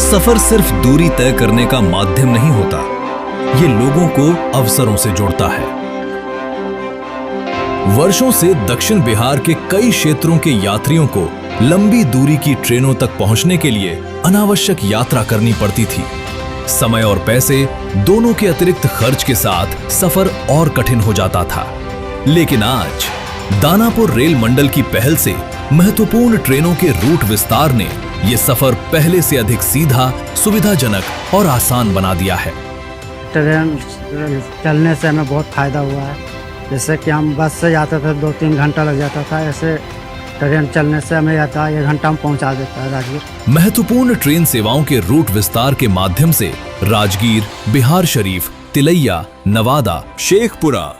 सफर सिर्फ दूरी तय करने का माध्यम नहीं होता, ये लोगों को अवसरों से जोड़ता है। वर्षों से दक्षिण बिहार के कई क्षेत्रों के यात्रियों को लंबी दूरी की ट्रेनों तक पहुंचने के लिए अनावश्यक यात्रा करनी पड़ती थी। समय और पैसे दोनों के अतिरिक्त खर्च के साथ सफर और कठिन हो जाता था। लेकिन आज दानापुर रेल मंडल की पहल से महत्वपूर्ण ट्रेनों के रूट विस्तार ने ये सफर पहले से अधिक सीधा, सुविधाजनक और आसान बना दिया है। ट्रेन चलने से हमें बहुत फायदा हुआ है। जैसे कि हम बस से जाते थे 2-3 घंटा लग जाता था, ऐसे ट्रेन चलने से हमें आता 1 घंटा में पहुंचा देता है राजगीर। महत्वपूर्ण ट्रेन सेवाओं के रूट विस्तार के माध्यम से राजगीर, बिहार शरीफ, तिलैया, नवादा, शेखपुरा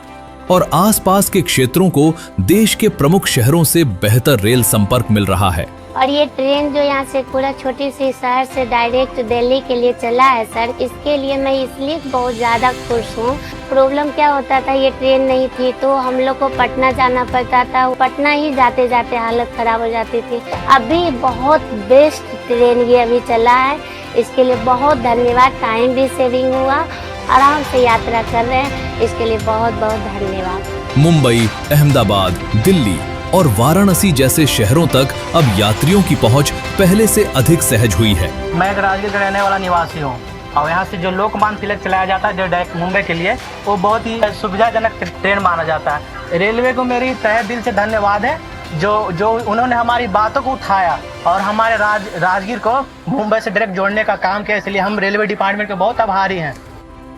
और आसपास के क्षेत्रों को देश के प्रमुख शहरों से बेहतर रेल संपर्क मिल रहा है। और ये ट्रेन जो यहाँ से पूरा छोटी सी शहर से डायरेक्ट दिल्ली के लिए चला है सर, इसके लिए मैं इसलिए बहुत ज़्यादा खुश हूँ। प्रॉब्लम क्या होता था, ये ट्रेन नहीं थी तो हम लोग को पटना जाना पड़ता था, पटना ही जाते जाते हालत खराब हो जाती थी। अभी बहुत बेस्ट ट्रेन ये अभी चला है, इसके लिए बहुत धन्यवाद। टाइम भी सेविंग हुआ, आराम से यात्रा कर रहे हैं, इसके लिए बहुत बहुत धन्यवाद। मुंबई, अहमदाबाद, दिल्ली और वाराणसी जैसे शहरों तक अब यात्रियों की पहुंच पहले से अधिक सहज हुई है। मैं एक राजगीर का रहने वाला निवासी हूँ और यहाँ से जो लोकमान्य तिलक चलाया जाता है जो डायरेक्ट मुंबई के लिए, वो बहुत ही सुविधाजनक ट्रेन माना जाता है। रेलवे को मेरी तहे दिल से धन्यवाद है जो उन्होंने हमारी बातों को उठाया और हमारे राजगीर को मुंबई से डायरेक्ट जोड़ने का काम किया, इसलिए हम रेलवे डिपार्टमेंट के बहुत आभारी हैं।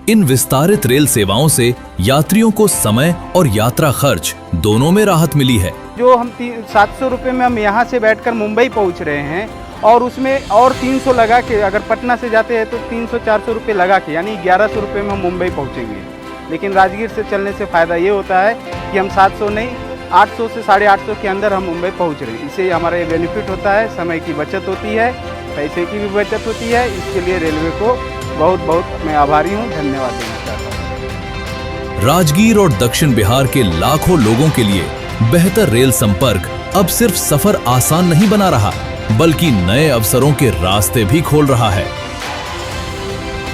इन विस्तारित रेल सेवाओं से यात्रियों को समय और यात्रा खर्च दोनों में राहत मिली है। जो हम 700 रुपये में हम यहाँ से बैठकर मुंबई पहुँच रहे हैं और उसमें और 300 लगा के, अगर पटना से जाते हैं तो 300-400 रुपये लगा के, यानी 1100 रुपये में हम मुंबई पहुँचेंगे। लेकिन राजगीर से चलने से फ़ायदा ये होता है कि हम 700 नहीं 800 से 850 के अंदर हम मुंबई पहुँच रहे हैं। इससे हमारा ये बेनिफिट होता है, समय की बचत होती है, पैसे की भी बचत होती है। इसके लिए रेलवे को बहुत बहुत मैं आभारी हूँ, धन्यवाद देना चाहता हूँ। राजगीर और दक्षिण बिहार के लाखों लोगों के लिए बेहतर रेल संपर्क अब सिर्फ सफर आसान नहीं बना रहा, बल्कि नए अवसरों के रास्ते भी खोल रहा है।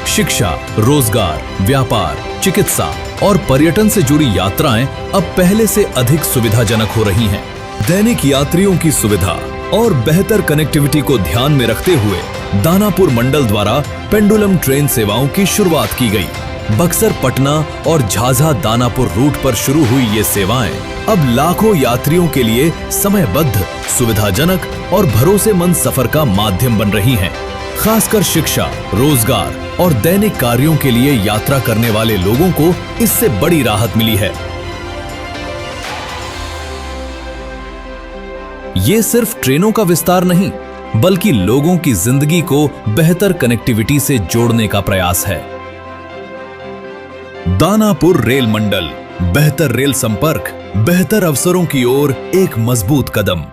शिक्षा, रोजगार, व्यापार, चिकित्सा और पर्यटन से जुड़ी यात्राएं अब पहले से अधिक सुविधाजनक हो रही हैं। दैनिक यात्रियों की सुविधा और बेहतर कनेक्टिविटी को ध्यान में रखते हुए दानापुर मंडल द्वारा पेंडुलम ट्रेन सेवाओं की शुरुआत की गई। बक्सर, पटना और झाझा दानापुर रूट पर शुरू हुई ये सेवाएं अब लाखों यात्रियों के लिए समयबद्ध, सुविधाजनक और भरोसेमंद सफर का माध्यम बन रही हैं। खासकर शिक्षा, रोजगार और दैनिक कार्यों के लिए यात्रा करने वाले लोगों को इससे बड़ी राहत मिली है। ये सिर्फ ट्रेनों का विस्तार नहीं, बल्कि लोगों की जिंदगी को बेहतर कनेक्टिविटी से जोड़ने का प्रयास है। दानापुर रेल मंडल, बेहतर रेल संपर्क, बेहतर अवसरों की ओर एक मजबूत कदम।